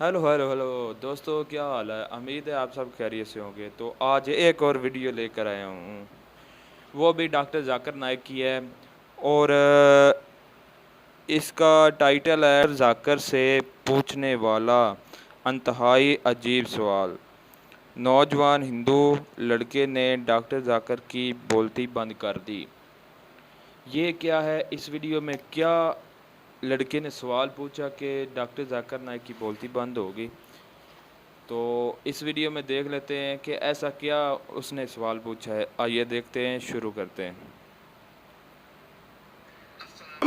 Hello hello hello दोस्तों, क्या हाल है। उम्मीद है आप सब खैरियत से होंगे। तो आज एक और वीडियो लेकर आया हूँ, वो भी डॉक्टर जाकिर नाइक की है। और इसका टाइटल है जाकिर से पूछने वाला इंतहाई अजीब सवाल। नौजवान हिंदू लड़के ने डॉक्टर जाकिर की बोलती बंद कर दी। ये क्या है, इस वीडियो में क्या लड़के ने सवाल पूछा कि डॉक्टर जाकिर नाइक की बोलती बंद होगी। तो इस वीडियो में देख लेते हैं कि ऐसा क्या उसने सवाल पूछा है। आइए देखते हैं, शुरू करते हैं।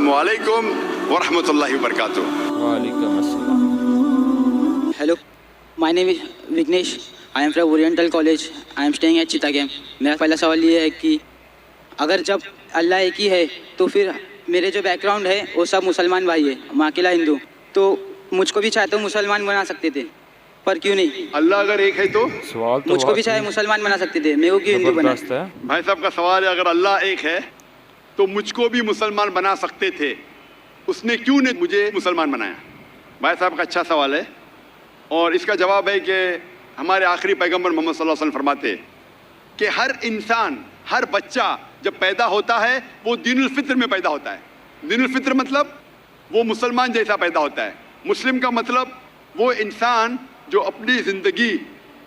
वालेकुम वरहमतुल्लाहि वबरकातुह। वालेकुम अस्सलाम। Hello, my name is Vignesh. I am from Oriental College. I am staying at Chittagam. मेरा पहला सवाल ये है कि अगर जब अल्लाह एक ही है तो फिर मेरे जो बैकग्राउंड है वो सब मुसलमान भाई है, मैं अकेला हिंदू, तो मुझको भी चाहे तो मुसलमान बना सकते थे, पर क्यों नहीं? अल्लाह अगर एक है तो सवाल तो मुझको भी बहुत चाहे ही मुसलमान बना सकते थे, मेरे को क्यों हिंदू बना? ज़बरदस्त है। भाई साहब का सवाल है, अगर अल्लाह एक है तो मुझको भी मुसलमान बना सकते थे, उसने क्यों ने मुझे मुसलमान बनाया? भाई साहब का अच्छा सवाल है और इसका जवाब है कि हमारे आखिरी पैगंबर मोहम्मद सल्लल्लाहु अलैहि वसल्लम फरमाते हैं कि हर इंसान, हर बच्चा जब पैदा होता है वो दीनुल फित्र में पैदा होता है। दीनुल फित्र मतलब वो मुसलमान जैसा पैदा होता है। मुस्लिम का मतलब वो इंसान जो अपनी ज़िंदगी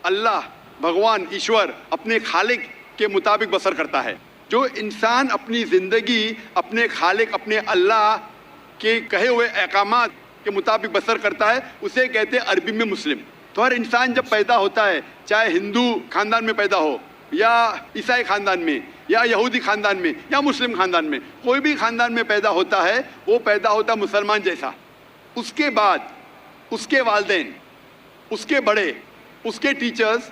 अल्लाह, भगवान, ईश्वर, अपने खालिक के मुताबिक बसर करता है। जो इंसान अपनी ज़िंदगी अपने खालिक, अपने अल्लाह के कहे हुए अहकामात के मुताबिक बसर करता है, उसे कहते हैं अरबी में मुस्लिम। तो हर इंसान जब पैदा होता है, चाहे हिंदू खानदान में पैदा हो या ईसाई खानदान में या यहूदी खानदान में या मुस्लिम खानदान में, कोई भी खानदान में पैदा होता है, वो पैदा होता है मुसलमान जैसा। उसके बाद उसके वालिदैन, उसके बड़े, उसके टीचर्स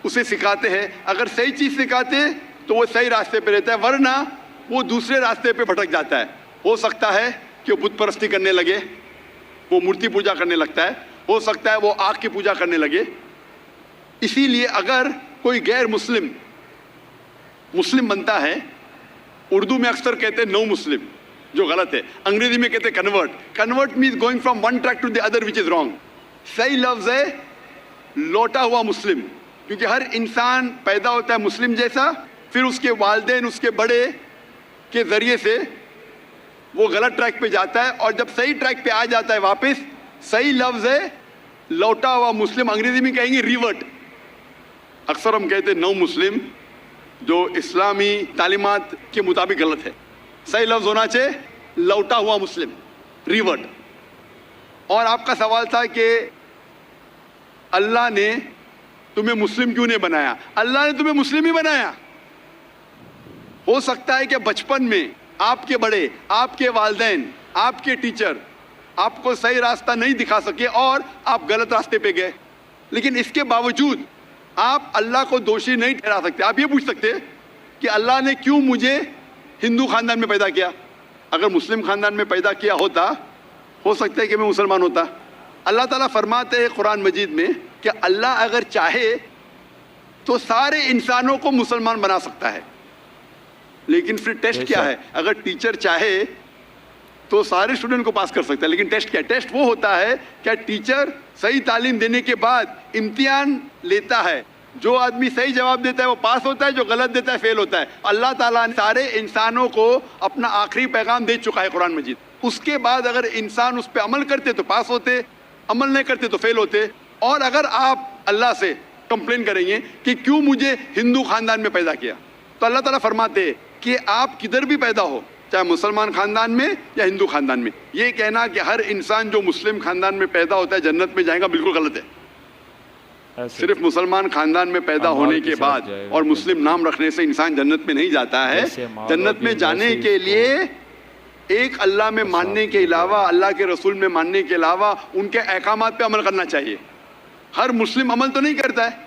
उसे सिखाते हैं। अगर सही चीज़ सिखाते हैं तो वो सही रास्ते पे रहता है, वरना वो दूसरे रास्ते पे भटक जाता है। हो सकता है कि वो बुत परस्ती करने लगे, वो मूर्ति पूजा करने लगता है, हो सकता है वो आग की पूजा करने लगे। इसीलिए अगर कोई गैर मुस्लिम मुस्लिम बनता है, उर्दू में अक्सर कहते हैं नो मुस्लिम, जो गलत है। अंग्रेजी में कहते हैं convert. Convert means going from one track to the other which is wrong. सही लफ्ज है लौटा हुआ मुस्लिम, क्योंकि हर इंसान पैदा होता है मुस्लिम जैसा, फिर उसके वालिदैन, उसके बड़े के जरिए से वो गलत ट्रैक पे जाता है, और जब सही ट्रैक पे आ जाता है वापस, सही लफ्ज है लौटा हुआ मुस्लिम। अंग्रेजी में कहेंगे रिवर्ट। अक्सर हम कहते हैं नो मुस्लिम, जो इस्लामी तालीमात के मुताबिक गलत है। सही लफ्ज होना चाहिए लौटा हुआ मुस्लिम, रिवर्ट। और आपका सवाल था कि अल्लाह ने तुम्हें मुस्लिम क्यों नहीं बनाया? अल्लाह ने तुम्हें मुस्लिम ही बनाया। हो सकता है कि बचपन में आपके बड़े, आपके वालिदैन, आपके टीचर आपको सही रास्ता नहीं दिखा सके और आप गलत रास्ते पे गए, लेकिन इसके बावजूद आप अल्लाह को दोषी नहीं ठहरा सकते। आप ये पूछ सकते कि अल्लाह ने क्यों मुझे हिंदू खानदान में पैदा किया? अगर मुस्लिम खानदान में पैदा किया होता, हो सकता है कि मैं मुसलमान होता। अल्लाह ताला फरमाते हैं कुरान मजीद में कि अल्लाह अगर चाहे तो सारे इंसानों को मुसलमान बना सकता है, लेकिन फिर टेस्ट क्या है? अगर टीचर चाहे तो सारे स्टूडेंट को पास कर सकता है, लेकिन टेस्ट क्या है? टेस्ट वो होता है क्या टीचर सही तालीम देने के बाद इम्तिहान लेता है। जो आदमी सही जवाब देता है वो पास होता है, जो गलत देता है फेल होता है। अल्लाह ताला ने सारे इंसानों को अपना आखिरी पैगाम दे चुका है कुरान मजीद। उसके बाद अगर इंसान उस पर अमल करते तो पास होते, अमल नहीं करते तो फेल होते। और अगर आप अल्लाह से कंप्लेन करेंगे कि क्यों मुझे हिंदू खानदान में पैदा किया, तो अल्लाह ताला फरमाते हैं कि आप किधर भी पैदा हो, चाहे मुसलमान खानदान में या हिंदू खानदान में, ये कहना कि हर इंसान जो मुस्लिम खानदान में पैदा होता है जन्नत में जाएगा, बिल्कुल गलत है। सिर्फ मुसलमान खानदान में पैदा होने के बाद और मुस्लिम नाम रखने से इंसान जन्नत में नहीं जाता है। जन्नत में जाने के लिए एक अल्लाह में मानने के अलावा, अल्लाह के रसूल में मानने के अलावा उनके अहकामात पे अमल करना चाहिए। हर मुस्लिम अमल तो नहीं करता है,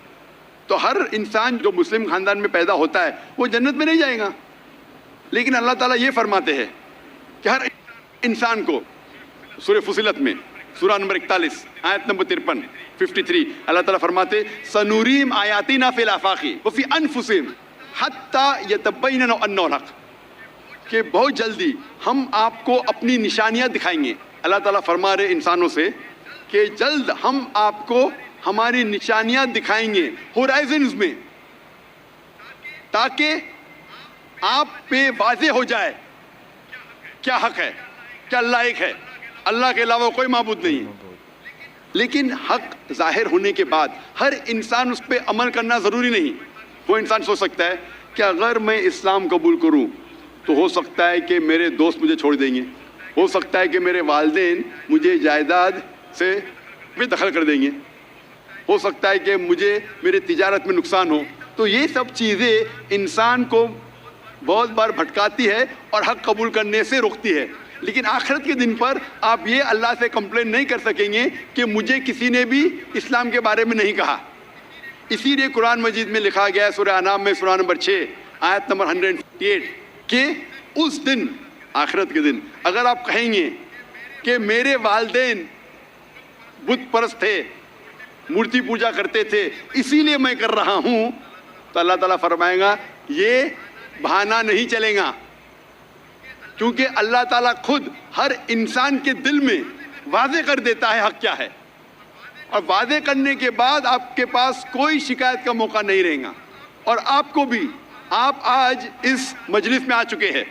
तो हर इंसान जो मुस्लिम खानदान में पैदा होता है वो जन्नत में नहीं जाएगा। लेकिन अल्लाह ताला ये फरमाते हैं कि हर इंसान को, सूरह फुसिलत में सूरह नंबर 41 आयत नंबर 53 53, अल्लाह ताला फरमाते सनूरीम आयातिना फिल आफाकी व फी अनफुसिहिम हत्ता यतबय्यन अन्नहुल हक, कि बहुत जल्दी हम आपको अपनी निशानियां दिखाएंगे। अल्लाह ताला फरमा रहे इंसानों से کہ جلد ہم آپ کو ہماری نشانیاں دکھائیں گے ہورائزنز میں، تاکہ آپ پہ واضح ہو جائے کیا حق ہے، کیا اللہ ایک ہے، اللہ کے علاوہ کوئی معبود نہیں ہے۔ لیکن حق ظاہر ہونے کے بعد ہر انسان اس پہ عمل کرنا ضروری نہیں۔ وہ انسان سوچ سکتا ہے کہ اگر میں اسلام قبول کروں تو ہو سکتا ہے کہ میرے دوست مجھے چھوڑ دیں گے، ہو سکتا ہے کہ میرے والدین مجھے جائیداد سے بے دخل کر دیں گے، ہو سکتا ہے کہ مجھے میرے تجارت میں نقصان ہو۔ تو یہ سب چیزیں انسان کو بہت بار بھٹکاتی ہے اور حق قبول کرنے سے روکتی ہے۔ لیکن آخرت کے دن پر آپ یہ اللہ سے کمپلین نہیں کر سکیں گے کہ مجھے کسی نے بھی اسلام کے بارے میں نہیں کہا۔ اسی لیے قرآن مجید میں لکھا گیا ہے سورہ انعام میں سورہ نمبر 6 آیت نمبر 158 کہ اس دن، آخرت کے دن، اگر آپ کہیں گے کہ میرے والدین بت پرست تھے، مورتی پوجا کرتے تھے، اسی لیے میں کر رہا ہوں، تو اللہ تعالیٰ فرمائے گا یہ بہانہ نہیں چلے گا، کیونکہ اللہ تعالیٰ خود ہر انسان کے دل میں واضح کر دیتا ہے حق کیا ہے، اور واضح کرنے کے بعد آپ کے پاس کوئی شکایت کا موقع نہیں رہے گا۔ اور آپ کو بھی، آپ آج اس مجلس میں آ چکے ہیں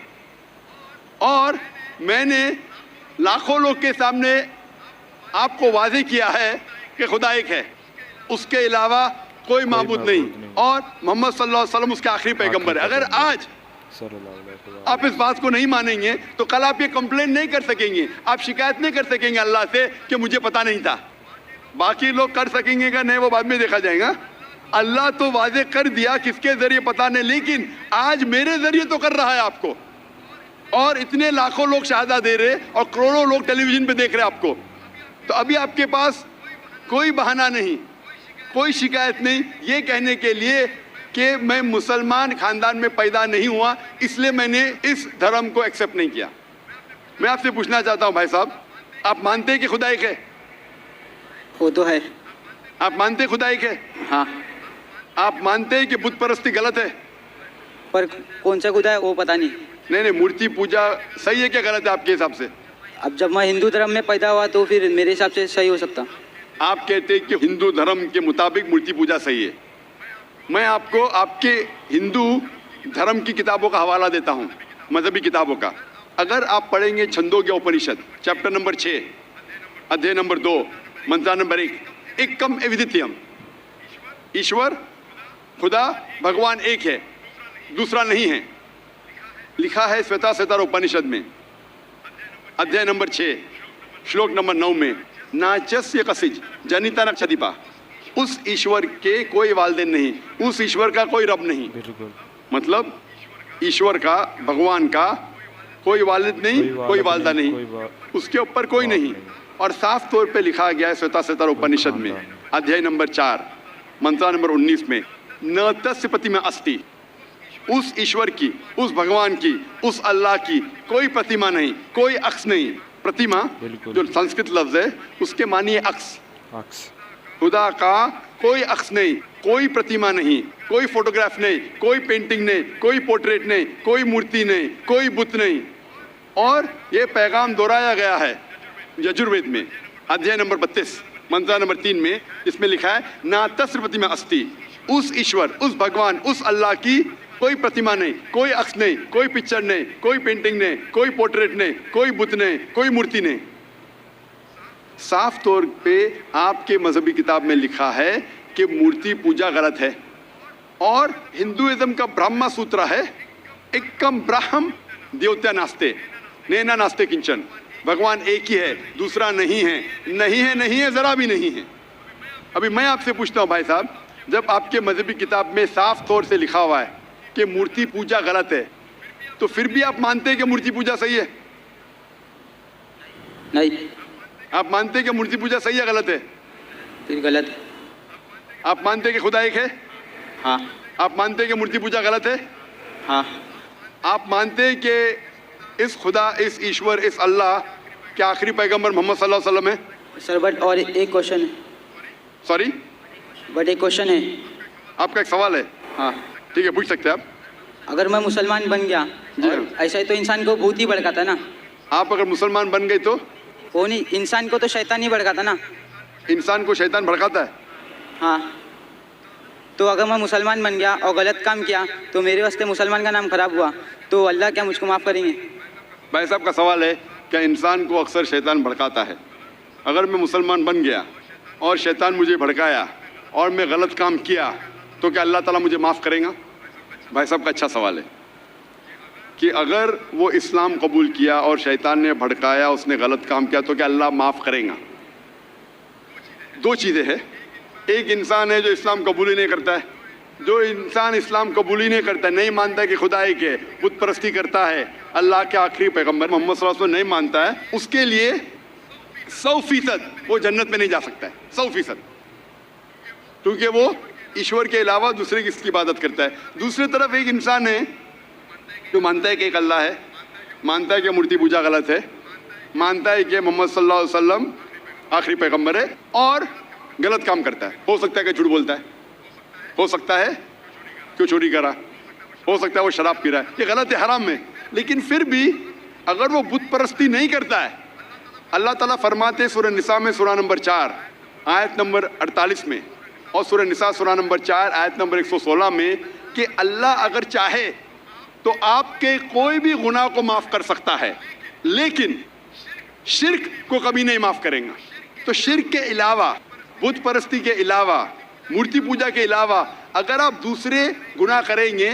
اور میں نے لاکھوں لوگ کے سامنے آپ کو واضح کیا ہے کہ خدا ایک ہے، اس کے علاوہ کوئی معبود نہیں، اور محمد صلی اللہ علیہ وسلم اس کے آخری پیغمبر ہے۔ اگر آج آپ اس بات کو نہیں مانیں گے تو کل آپ یہ کمپلین نہیں کر سکیں گے، آپ شکایت نہیں کر سکیں گے اللہ سے کہ مجھے پتا نہیں تھا۔ باقی لوگ کر سکیں گے کہ نہیں، وہ بعد میں دیکھا جائے گا۔ اللہ تو واضح کر دیا کس کے ذریعے پتا نہیں، لیکن آج میرے ذریعے تو کر رہا ہے آپ کو، اور اتنے لاکھوں لوگ شہادہ دے رہے اور کروڑوں لوگ ٹیلی ویژن پہ دیکھ رہے آپ کو۔ تو ابھی آپ کے پاس کوئی بہانہ نہیں، کوئی شکایت نہیں یہ کہنے کے لیے کہ میں مسلمان خاندان میں پیدا نہیں ہوا، اس لیے میں نے اس دھرم کو ایکسیپٹ نہیں کیا۔ میں آپ سے پوچھنا چاہتا ہوں بھائی صاحب، آپ مانتے ہیں کہ خدا ایک ہے؟ وہ تو ہے۔ آپ مانتے ہیں خدا ایک ہے؟ ہاں، آپ مانتے ہیں کہ بت پرستی غلط ہے؟ پر کون سا خدا ہے وہ پتہ نہیں۔ نہیں، مورتی پوجا صحیح ہے کیا غلط ہے آپ کے حساب سے؟ اب جب میں ہندو دھرم میں پیدا ہوا تو پھر میرے حساب سے صحیح ہو سکتا۔ آپ کہتے ہیں کہ ہندو دھرم کے مطابق مورتی پوجا صحیح ہے۔ میں آپ کو آپ کے ہندو دھرم کی کتابوں کا حوالہ دیتا ہوں، مذہبی کتابوں کا۔ اگر آپ پڑھیں گے چھندوگیا اپنشد چیپٹر نمبر 6 ادھیے نمبر 2 منترا نمبر 1، ایکم ایودتیم، ایشور خدا بھگوان ایک ہے، دوسرا نہیں ہے، لکھا ہے سویتا سوتر اپنشد میں ادھیے نمبر 6 شلوک نمبر 9 میں، ناچسیہ کسج جنیتا نکشدیپا، اس ایشور کے کوئی والدین نہیں، اس ایشور کا کوئی رب نہیں۔ مطلب ایشور کا، بھگوان کا کوئی والد نہیں، کوئی والدہ نہیں، اس کے اوپر کوئی نہیں۔ اور صاف طور پہ لکھا گیا ہے سویتا سوتر اپنشد میں ادھیے نمبر 4 منترا نمبر 19 میں، ن تسیہ پرتیما استی، اس ایشور کی، اس بھگوان کی، اس اللہ کی کوئی پرتیما نہیں، کوئی عکس نہیں۔ پرتیما جو سنسکرت لفظ ہے اس کے معنی ہے عکس۔ خدا کا کوئی عکس نہیں، کوئی پرتیما نہیں، کوئی فوٹوگراف نہیں، کوئی پینٹنگ نہیں، کوئی پورٹریٹ نہیں، کوئی مورتی نہیں، کوئی بت نہیں۔ اور یہ پیغام دہرایا گیا ہے یجروید میں ادھیے نمبر 32 منترا نمبر 3 میں، جس میں لکھا ہے نا تسر پرتیما استی، اس ایشور، اس بھگوان، اس اللہ کی کوئی پرتیما نہیں، کوئی عکس نہیں، کوئی پکچر نہیں، کوئی پینٹنگ نہیں، کوئی پورٹریٹ نہیں، کوئی بت نہیں، کوئی مورتی نہیں۔ صاف طور پہ آپ کے مذہبی کتاب میں لکھا ہے کہ مورتی پوجا غلط ہے، اور ہندوازم کا برہما سوترا ہے ایکم براہم دیوتیا ناستے نینا ناستے کنچن، بھگوان ایک ہی ہے، دوسرا نہیں ہے، نہیں ہے، نہیں ہے، ذرا بھی نہیں ہے۔ ابھی میں آپ سے پوچھتا ہوں بھائی صاحب، جب آپ کے مذہبی کتاب میں صاف طور سے لکھا ہوا ہے کہ مورتی پوجا غلط ہے، تو پھر بھی آپ مانتے ہیں کہ مورتی پوجا صحیح ہے؟ نہیں، آپ مانتے ہیں کہ مورتی پوجا صحیح ہے غلط ہے؟ پھر غلط۔ آپ مانتے ہیں کہ خدا ایک ہے؟ ہاں۔ آپ مانتے ہیں کہ مورتی پوجا غلط ہے؟ ہاں۔ آپ مانتے ہیں کہ اس خدا، اس ایشور، اس اللہ کے آخری پیغمبر محمد صلی اللہ علیہ وسلم ہے؟ سر بٹ اور ایک کوشچن ہے، سوری، بٹ ایک کوشچن ہے۔ آپ کا ایک سوال ہے؟ ہاں، ٹھیک ہے، پوچھ سکتے ہیں آپ۔ اگر میں مسلمان بن گیا ایسا ہی تو انسان کو بھوت ہی بھڑکاتا نا؟ آپ اگر مسلمان بن گئے تو وہ نہیں، انسان کو تو شیطان ہی بھڑکاتا نا؟ इंसान को शैतान भड़काता है। हाँ, तो अगर मैं मुसलमान बन गया और गलत काम किया तो मेरे वास्ते मुसलमान का नाम खराब हुआ, तो अल्लाह क्या मुझको माफ़ करेंगे? भाई साहब का सवाल है, क्या इंसान को अक्सर शैतान भड़काता है? अगर मैं मुसलमान बन गया और शैतान मुझे भड़काया और मैं गलत काम किया तो क्या अल्लाह ताला मुझे माफ़ करेगा? भाई साहब का अच्छा सवाल है कि अगर वो इस्लाम कबूल किया और शैतान ने भड़काया, उसने गलत काम किया, तो क्या अल्लाह माफ़ करेगा? दो चीज़ें हैं। एक इंसान है जो इस्लाम कबूल ही नहीं करता है। जो इंसान इस्लाम कबूल ही नहीं करता है, नहीं मानता है कि खुदा एक है, बुत परस्ती करता है, अल्लाह के आखिरी पैगंबर मोहम्मद सल्लल्लाहु अलैहि वसल्लम नहीं मानता है, उसके लिए 100% वो जन्नत में नहीं जा सकता है, 100%, क्योंकि वो ईश्वर के अलावा दूसरे किसकी इबादत करता है। दूसरी तरफ एक इंसान है जो मानता है कि एक अल्लाह है, मानता है कि मूर्ति पूजा गलत है, मानता है कि मोहम्मद सल्लल्लाहु अलैहि वसल्लम आखिरी पैगंबर है, और गलत काम करता है। हो सकता है कि झूठ बोलता है, हो सकता है कि चोरी करा, हो सकता है वो शराब पी रहा है, ये गलत है, हराम है। लेकिन फिर भी अगर वो बुत परस्ती नहीं करता है, अल्लाह ताला फरमाते सूरह निसा में सूरह नंबर 4 आयत नंबर 48 में और सूरह निसा सूरह नंबर 4 आयत नंबर 116 में कि अल्लाह अगर चाहे तो आपके कोई भी गुनाह को माफ़ कर सकता है, लेकिन शिर्क को कभी नहीं माफ़ करेगा। तो शिर्क के अलावा, बुत परस्ती के अलावा, मूर्ति पूजा के अलावा अगर आप दूसरे गुनाह करेंगे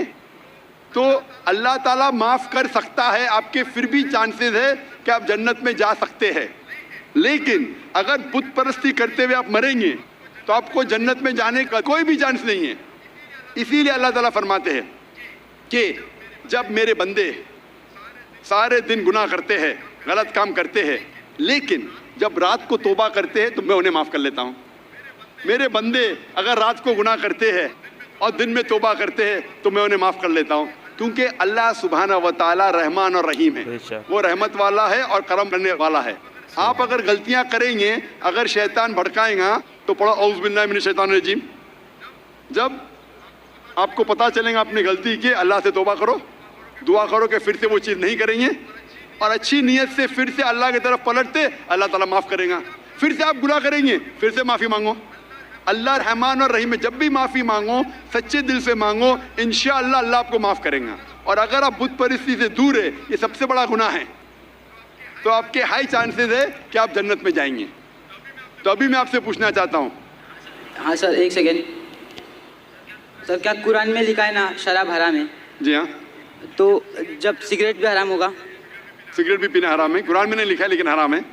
तो अल्लाह ताला माफ़ कर सकता है, आपके फिर भी चांसेस है कि आप जन्नत में जा सकते हैं। लेकिन अगर बुत परस्ती करते हुए आप मरेंगे तो आपको जन्नत में जाने का कोई भी चांस नहीं है। इसीलिए अल्लाह ताला फरमाते हैं कि जब मेरे बंदे सारे दिन गुनाह करते हैं, गलत काम करते हैं, लेकिन जब रात को तौबा करते हैं तो मैं उन्हें माफ़ कर लेता हूँ। मेरे बंदे अगर रात को गुनाह करते हैं और दिन में तौबा करते हैं तो मैं उन्हें माफ़ कर लेता हूँ, क्योंकि अल्लाह सुब्हाना व तआला रहमान और रहीम है, वो रहमत वाला है और करम करने वाला है। आप अगर गलतियाँ करेंगे, अगर शैतान भड़काएगा तो पढ़ो औज़ु बिल्लाहि मिनश शैतानिर रजीम। जब आपको पता चलेगा अपनी गलती की, अल्लाह से तौबा करो, दुआ करो कि फिर से वो चीज़ नहीं करेंगे, और अच्छी नीयत से फिर से अल्लाह की तरफ पलटते, अल्लाह ताला माफ़ करेगा। फिर से आप गुनाह करेंगे, फिर से माफ़ी मांगो, अल्लाह रहमान और रहीम है, जब भी माफ़ी मांगो सच्चे दिल से मांगो, इंशाअल्लाह अल्लाह आपको माफ़ करेगा। और अगर आप बुत परस्ती से दूर है, ये सबसे बड़ा गुनाह है, तो आपके हाई चांसेस है कि आप जन्नत में जाएंगे। तो अभी मैं आपसे पूछना चाहता हूँ। हाँ सर, एक सेकेंड सर, क्या कुरान में लिखा है ना शराब हराम है? जी हाँ, तो जब सिगरेट भी हराम होगा? सिगरेट भी पीना हराम है, कुरान में नहीं लिखा है लेकिन हराम है।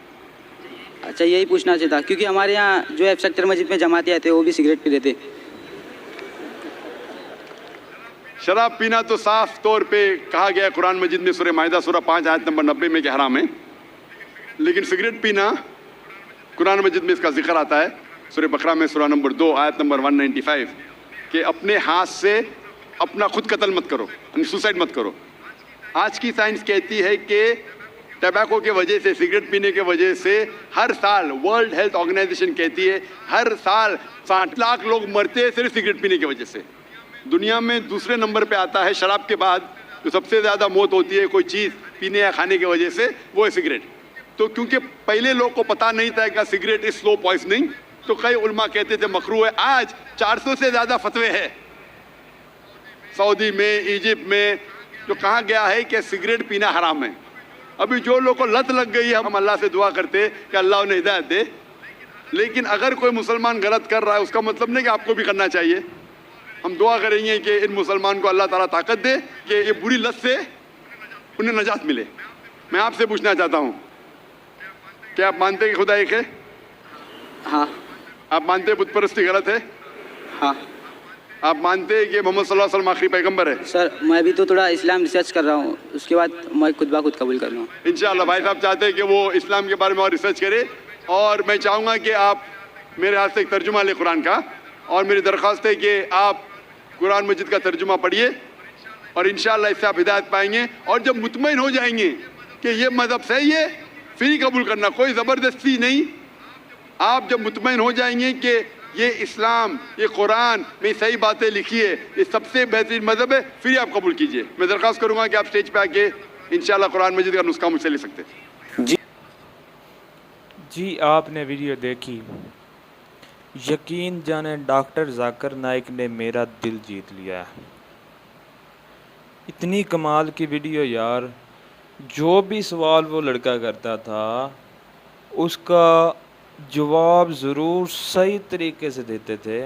अच्छा, यही पूछना चाहिए था, क्योंकि हमारे यहाँ जो है सेक्टर मस्जिद में जमाते आते वो भी सिगरेट पी लेते। शराब पीना तो साफ तौर पे कहा गया कुरान मजिद में सूरह माइदा सूरह 5 आयत नंबर 90 में कि हराम है, लेकिन सिगरेट पीना कुरान मजिद में इसका जिक्र आता है सूरह बकरा में सूरह नंबर 2 आयत नंबर 195 कि अपने हाथ से अपना खुद कत्ल मत करो, सुसाइड मत करो। आज की साइंस कहती है कि टबैको के वजह से, सिगरेट पीने के वजह से हर साल वर्ल्ड हेल्थ ऑर्गेनाइजेशन कहती है हर साल 60 लाख लोग मरते हैं सिर्फ सिगरेट पीने की वजह से। दुनिया में दूसरे नंबर पे आता है शराब के बाद, जो सबसे ज़्यादा मौत होती है कोई चीज़ पीने या खाने की वजह से, वो है सिगरेट। तो क्योंकि पहले लोग को पता नहीं था कि सिगरेट इज स्लो पॉइजनिंग, तो कई उलमा कहते थे मकरू है। आज 400 से ज़्यादा फतवे हैं सऊदी में, इजिप्ट में, जो कहा गया है कि सिगरेट पीना हराम है। अभी जो लोग को लत लग गई है, हम अल्लाह से दुआ करते कि अल्लाह उन्हें हिदायत दे। लेकिन अगर कोई मुसलमान गलत कर रहा है, उसका मतलब नहीं कि आपको भी करना चाहिए। हम दुआ करेंगे कि इन मुसलमान को अल्लाह ताला ताकत दे कि ये बुरी लत से उन्हें नजात मिले। मैं आपसे पूछना चाहता हूँ, क्या आप मानते हैं कि खुदा एक है? हाँ। आप मानते हैं बुत परस्ती गलत है? हाँ। आप मानते हैं कि मोहम्मद सल्लल्लाहु अलैहि वसल्लम आखिरी पैगंबर है? सर, मैं भी तो थोड़ा इस्लाम रिसर्च कर रहा हूँ, उसके बाद मैं खुद ब खुद कबूल कर लूँगा इंशाअल्लाह। भाई साहब चाहते हैं कि वो इस्लाम के बारे में और रिसर्च करे, और मैं चाहूँगा कि आप मेरे हाथ से एक तर्जुमा ले कुरान का, और मेरी दरख्वास्त है कि आप कुरान मजिद का तर्जुमा पढ़िए, और इंशाअल्लाह इससे आप हिदायत पाएंगे। और जब मुतमईन हो जाएंगे कि ये मज़हब सही है, फिर ही कबूल करना, कोई ज़बरदस्ती नहीं। आप जब मुतमईन हो जाएंगे कि ये इस्लाम, ये कुरान में सही बातें लिखी है, ये सबसे बेहतरीन मज़हब है, फिर ही आप कबूल कीजिए। मैं दरख्वास्त करूँगा कि आप स्टेज पे आके इंशाअल्लाह कुरान मजिद का नुस्खा मुझसे ले सकते हैं। जी, आपने वीडियो देखी, یقین جانے ڈاکٹر ذاکر نائک نے میرا دل جیت لیا ہے. اتنی کمال کی ویڈیو یار. جو بھی سوال وہ لڑکا کرتا تھا اس کا جواب ضرور صحیح طریقے سے دیتے تھے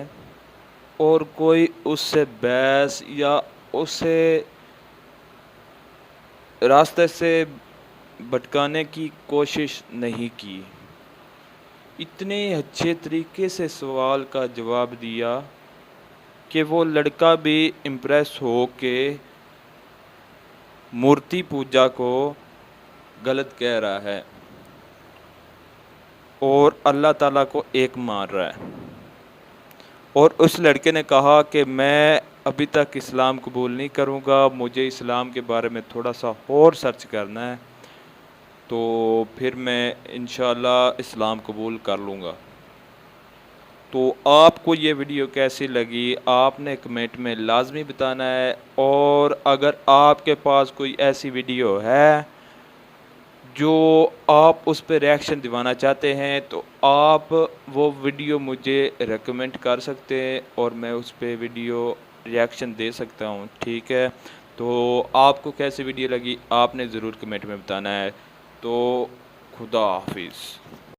اور کوئی اس سے بحث یا اسے راستے سے بھٹکانے کی کوشش نہیں کی. اتنے اچھے طریقے سے سوال کا جواب دیا کہ وہ لڑکا بھی امپریس ہو کے مورتی پوجا کو غلط کہہ رہا ہے اور اللہ تعالیٰ کو ایک مان رہا ہے. اور اس لڑکے نے کہا کہ میں ابھی تک اسلام قبول نہیں کروں گا, مجھے اسلام کے بارے میں تھوڑا سا اور سرچ کرنا ہے, تو پھر میں انشاءاللہ اسلام قبول کر لوں گا. تو آپ کو یہ ویڈیو کیسی لگی آپ نے کمنٹ میں لازمی بتانا ہے, اور اگر آپ کے پاس کوئی ایسی ویڈیو ہے جو آپ اس پہ ریاکشن دوانا چاہتے ہیں تو آپ وہ ویڈیو مجھے ریکمنڈ کر سکتے ہیں اور میں اس پہ ویڈیو ریاکشن دے سکتا ہوں. ٹھیک ہے, تو آپ کو کیسی ویڈیو لگی آپ نے ضرور کمنٹ میں بتانا ہے. تو خدا حافظ.